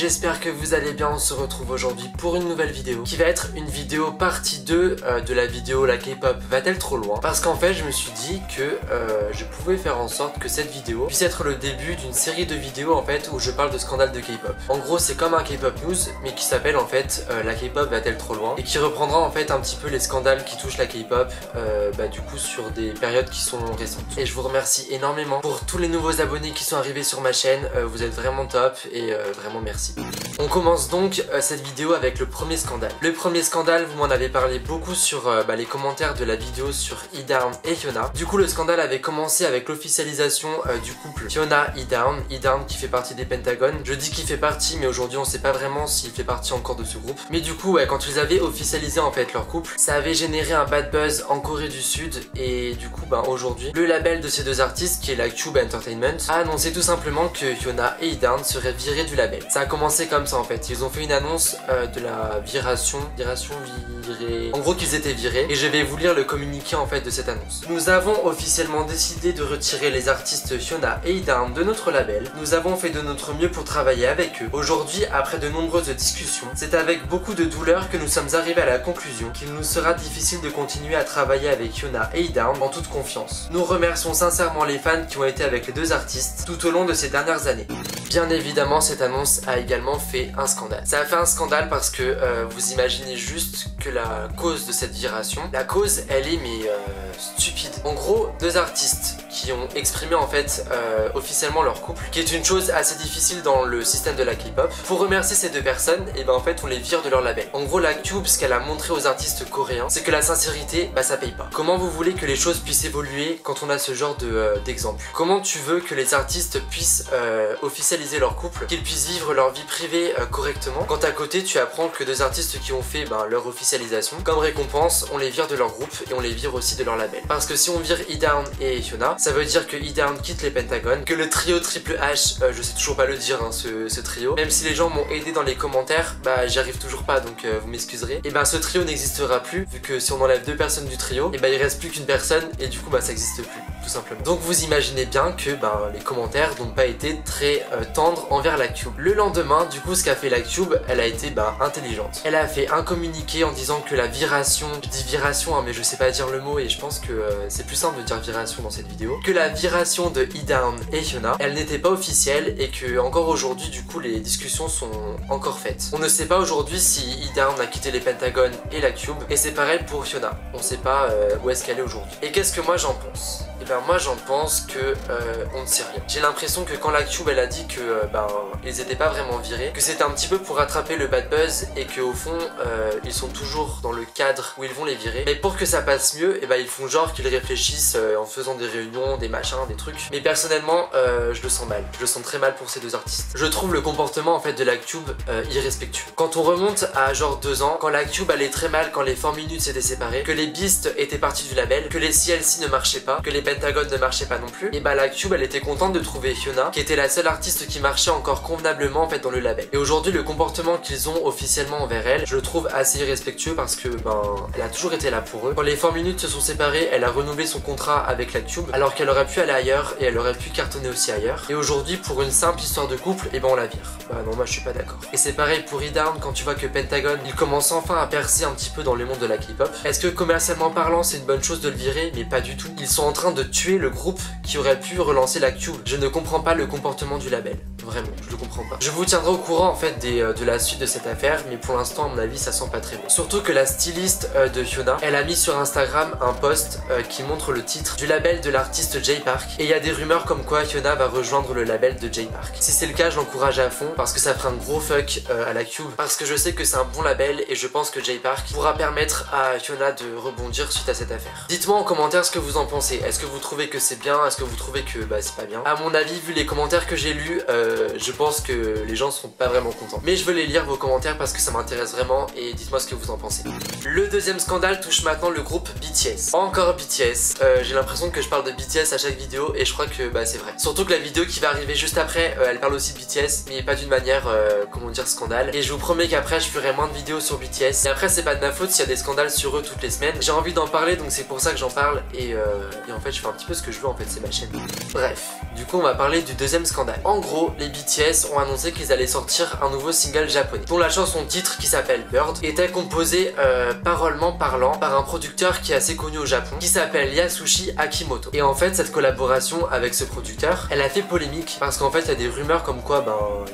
j'espère que vous allez bien. On se retrouve aujourd'hui pour une nouvelle vidéo qui va être une vidéo partie 2 de la vidéo La K-pop va-t-elle trop loin? Parce qu'en fait je me suis dit que je pouvais faire en sorte que cette vidéo puisse être le début d'une série de vidéos en fait où je parle de scandales de K-pop. En gros c'est comme un K-pop news mais qui s'appelle en fait La K-pop va-t-elle trop loin et qui reprendra en fait un petit peu les scandales qui touchent la K-pop du coup sur des périodes qui sont récentes. Et je vous remercie énormément pour tous les nouveaux abonnés qui sont arrivés sur ma chaîne, vous êtes vraiment top et vraiment merci. On commence donc cette vidéo avec le premier scandale. Le premier scandale, vous m'en avez parlé beaucoup sur les commentaires de la vidéo sur E'Down et Hyuna. Du coup le scandale avait commencé avec l'officialisation du couple Hyuna-E'Down. E'Down qui fait partie des Pentagon. Je dis qu'il fait partie mais aujourd'hui on sait pas vraiment s'il fait partie encore de ce groupe. Mais du coup ouais, quand ils avaient officialisé en fait leur couple, ça avait généré un bad buzz en Corée du Sud et du coup aujourd'hui le label de ces deux artistes qui est la Cube Entertainment a annoncé tout simplement que Hyuna et E'Down seraient virés du label. Ça a commencé comme ça en fait, ils ont fait une annonce de la viration, en gros qu'ils étaient virés et je vais vous lire le communiqué en fait de cette annonce. Nous avons officiellement décidé de retirer les artistes Hyuna et E'Down de notre label. Nous avons fait de notre mieux pour travailler avec eux. Aujourd'hui, après de nombreuses discussions, c'est avec beaucoup de douleur que nous sommes arrivés à la conclusion qu'il nous sera difficile de continuer à travailler avec Hyuna et E'Down en toute confiance. Nous remercions sincèrement les fans qui ont été avec les deux artistes tout au long de ces dernières années. Bien évidemment, cette annonce a également fait un scandale. Ça a fait un scandale parce que vous imaginez juste que la cause de cette viration, la cause elle est stupide. En gros, deux artistes qui ont exprimé en fait officiellement leur couple, qui est une chose assez difficile dans le système de la K-pop. Pour remercier ces deux personnes, et en fait on les vire de leur label. En gros la Cube, ce qu'elle a montré aux artistes coréens, c'est que la sincérité, ça paye pas. Comment vous voulez que les choses puissent évoluer quand on a ce genre d'exemple? Comment tu veux que les artistes puissent officialiser leur couple, qu'ils puissent vivre leur vie privée correctement, quand à côté tu apprends que deux artistes qui ont fait leur officialisation, comme récompense, on les vire de leur groupe et on les vire aussi de leur label. Parce que si on vire E'Down et Hyuna, ça veut dire que E'Down quitte les Pentagon, que le trio Triple H, je sais toujours pas le dire ce trio, même si les gens m'ont aidé dans les commentaires, j'y arrive toujours pas donc vous m'excuserez, et ce trio n'existera plus vu que si on enlève deux personnes du trio, il reste plus qu'une personne et du coup ça n'existe plus tout simplement. Donc vous imaginez bien que les commentaires n'ont pas été très tendres envers la Cube. Le lendemain du coup ce qu'a fait la Cube, elle a été intelligente. Elle a fait un communiqué en disant que la viration, je dis viration mais je sais pas dire le mot et je pense que c'est plus simple de dire viration dans cette vidéo, que la viration de E'Down et Hyuna, elle n'était pas officielle et que encore aujourd'hui du coup les discussions sont encore faites. On ne sait pas aujourd'hui si E'Down a quitté les Pentagon et la Cube et c'est pareil pour Hyuna. On sait pas où est-ce qu'elle est aujourd'hui. Et qu'est-ce que moi j'en pense? Moi j'en pense que on ne sait rien. J'ai l'impression que quand la Cube elle a dit que ils étaient pas vraiment virés, que c'était un petit peu pour rattraper le bad buzz et que au fond ils sont toujours dans le cadre où ils vont les virer. Mais pour que ça passe mieux, ils font genre qu'ils réfléchissent en faisant des réunions, des machins, des trucs. Mais personnellement je le sens mal. Je le sens très mal pour ces deux artistes. Je trouve le comportement en fait de la Cube irrespectueux. Quand on remonte à genre 2 ans, quand la Cube allait très mal, quand les 4 minutes s'étaient séparés, que les Beasts étaient partis du label, que les CLC ne marchaient pas, que les Pentagon ne marchait pas non plus, et la Cube elle était contente de trouver Hyuna qui était la seule artiste qui marchait encore convenablement en fait dans le label. Et aujourd'hui le comportement qu'ils ont officiellement envers elle, je le trouve assez irrespectueux parce que elle a toujours été là pour eux. Quand les 4 minutes se sont séparés, elle a renouvelé son contrat avec la Cube alors qu'elle aurait pu aller ailleurs et elle aurait pu cartonner aussi ailleurs. Et aujourd'hui pour une simple histoire de couple, on la vire. Non, moi je suis pas d'accord. Et c'est pareil pour E'Down, quand tu vois que Pentagon il commence enfin à percer un petit peu dans le monde de la K-pop. Est-ce que commercialement parlant c'est une bonne chose de le virer? Mais pas du tout. Ils sont en train de tuer le groupe qui aurait pu relancer la Cube. Je ne comprends pas le comportement du label. Vraiment, je le comprends pas. Je vous tiendrai au courant en fait de la suite de cette affaire, mais pour l'instant à mon avis ça sent pas très bon. Surtout que la styliste de Hyuna, elle a mis sur Instagram un post qui montre le titre du label de l'artiste Jay Park et il y a des rumeurs comme quoi Hyuna va rejoindre le label de Jay Park. Si c'est le cas, je l'encourage à fond parce que ça fera un gros fuck à la Cube, parce que je sais que c'est un bon label et je pense que Jay Park pourra permettre à Hyuna de rebondir suite à cette affaire. Dites-moi en commentaire ce que vous en pensez. Est-ce que vous trouvez que c'est bien? Est-ce que vous trouvez que c'est pas bien? À mon avis, vu les commentaires que j'ai lus, je pense que les gens seront pas vraiment contents. Mais je veux les lire vos commentaires parce que ça m'intéresse vraiment et dites-moi ce que vous en pensez. Le deuxième scandale touche maintenant le groupe BTS. Encore BTS. J'ai l'impression que je parle de BTS BTS à chaque vidéo et je crois que bah c'est vrai. Surtout que la vidéo qui va arriver juste après, elle parle aussi de BTS, mais pas d'une manière, comment dire, scandale. Et je vous promets qu'après je ferai moins de vidéos sur BTS. Et après c'est pas de ma faute s'il y a des scandales sur eux toutes les semaines. J'ai envie d'en parler donc c'est pour ça que j'en parle et en fait je fais un petit peu ce que je veux en fait, c'est ma chaîne. Bref, du coup on va parler du deuxième scandale. En gros, les BTS ont annoncé qu'ils allaient sortir un nouveau single japonais dont la chanson titre qui s'appelle Bird était composée parolement parlant par un producteur qui est assez connu au Japon qui s'appelle Yasushi Akimoto. Et en fait cette collaboration avec ce producteur elle a fait polémique parce qu'en fait il y a des rumeurs comme quoi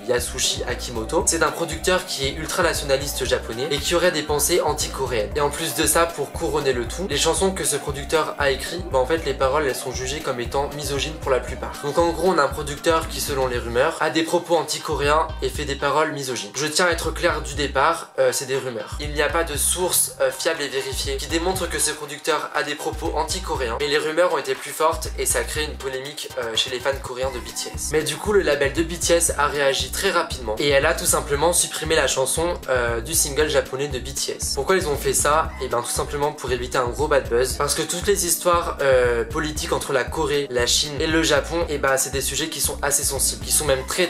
Yasushi Akimoto c'est un producteur qui est ultra nationaliste japonais et qui aurait des pensées anti-coréennes. Et en plus de ça, pour couronner le tout, les chansons que ce producteur a écrit, en fait les paroles elles sont jugées comme étant misogynes pour la plupart. Donc en gros on a un producteur qui selon les rumeurs a des propos anti-coréens et fait des paroles misogynes. Je tiens à être clair du départ, c'est des rumeurs. Il n'y a pas de source fiable et vérifiée qui démontre que ce producteur a des propos anti-coréens, mais les rumeurs ont été plus fortes et ça a créé une polémique chez les fans coréens de BTS. Mais du coup le label de BTS a réagi très rapidement et elle a tout simplement supprimé la chanson du single japonais de BTS. Pourquoi ils ont fait ça? Et bien tout simplement pour éviter un gros bad buzz, parce que toutes les histoires politiques entre la Corée, la Chine et le Japon, et bah c'est des sujets qui sont assez sensibles, qui sont même très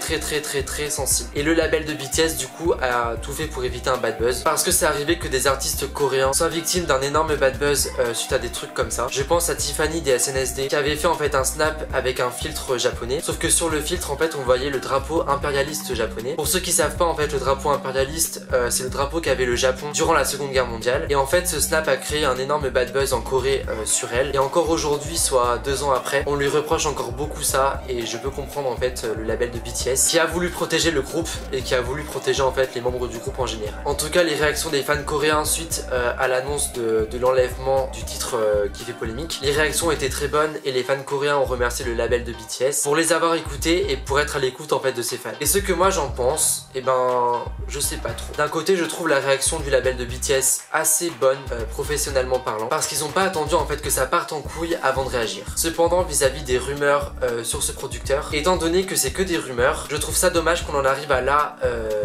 sensibles. Et le label de BTS du coup a tout fait pour éviter un bad buzz, parce que c'est arrivé que des artistes coréens soient victimes d'un énorme bad buzz suite à des trucs comme ça. Je pense à Tiffany des SNSD qui avait fait en fait un snap avec un filtre japonais, sauf que sur le filtre en fait on voyait le drapeau impérialiste japonais. Pour ceux qui savent pas en fait le drapeau impérialiste c'est le drapeau qu'avait le Japon durant la Seconde Guerre mondiale, et en fait ce snap a créé un énorme bad buzz en Corée sur elle, et encore aujourd'hui, soit 2 ans après, on lui reproche encore beaucoup ça, et je peux comprendre en fait le label de BTS qui a voulu protéger le groupe et qui a voulu protéger en fait les membres du groupe en général. En tout cas les réactions des fans coréens suite à l'annonce de l'enlèvement du titre qui fait polémique, les réactions étaient très bonnes et les fans coréens ont remercié le label de BTS pour les avoir écoutés et pour être à l'écoute en fait de ses fans. Et ce que moi j'en pense, et ben je sais pas trop. D'un côté je trouve la réaction du label de BTS assez bonne professionnellement parlant, parce qu'ils ont pas attendu en fait que ça parte en couille avant de réagir. Cependant vis-à-vis des rumeurs sur ce producteur, étant donné que c'est que des rumeurs, je trouve ça dommage qu'on en arrive à là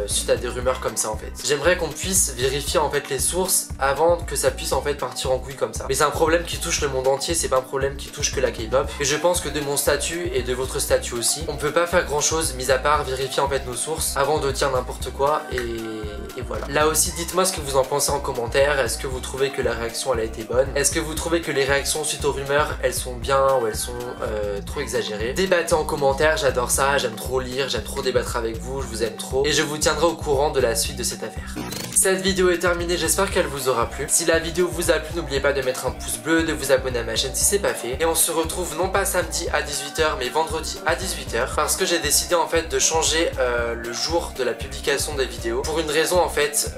suite à des rumeurs comme ça en fait. J'aimerais qu'on puisse vérifier en fait les sources avant que ça puisse en fait partir en couille comme ça. Mais c'est un problème qui touche le monde entier, c'est pas un problème qui touche que la K-pop. Et je pense que de mon statut et de votre statut aussi, on peut pas faire grand chose mis à part vérifier en fait nos sources avant de dire n'importe quoi et voilà. Là aussi dites-moi ce que vous en pensez en commentaire. Est-ce que vous trouvez que la réaction elle a été bonne? Est-ce que vous trouvez que les réactions suite aux rumeurs elles sont bien ou elles sont trop exagérées? Débattez en commentaire, j'adore ça, j'aime trop lire, j'aime trop débattre avec vous, je vous aime trop et je vous tiendrai au courant de la suite de cette affaire. Cette vidéo est terminée, j'espère qu'elle vous aura plu. Si la vidéo vous a plu, n'oubliez pas de mettre un pouce bleu, de vous abonner à ma chaîne si c'est pas fait. Et on se retrouve non pas samedi à 18 h mais vendredi à 18 h, parce que j'ai décidé en fait de changer le jour de la publication des vidéos pour une raison en fait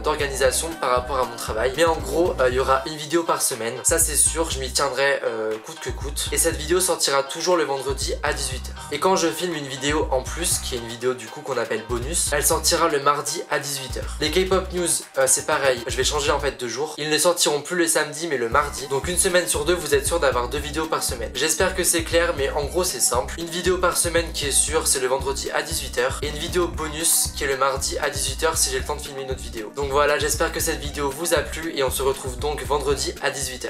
d'organisation par rapport à mon travail. Mais en gros il y aura une vidéo par semaine, ça c'est sûr, je m'y tiendrai coûte que coûte. Et cette vidéo sortira toujours le vendredi à 18 h. Et quand je filme une vidéo en plus, qui est une vidéo du coup qu'on appelle bonus, elle sortira le mardi à 18 h. Les K-pop news c'est pareil, je vais changer en fait de jour. Ils ne sortiront plus le samedi mais le mardi. Donc une semaine sur deux vous êtes sûr d'avoir 2 vidéos par semaine. J'espère que c'est clair, mais en gros c'est simple. Une vidéo par semaine qui est sûre, c'est le vendredi à 18 h, et une vidéo bonus qui est le mardi à 18 h si j'ai le temps de filmer une autre vidéo. Donc voilà, j'espère que cette vidéo vous a plu et on se retrouve donc vendredi à 18 h.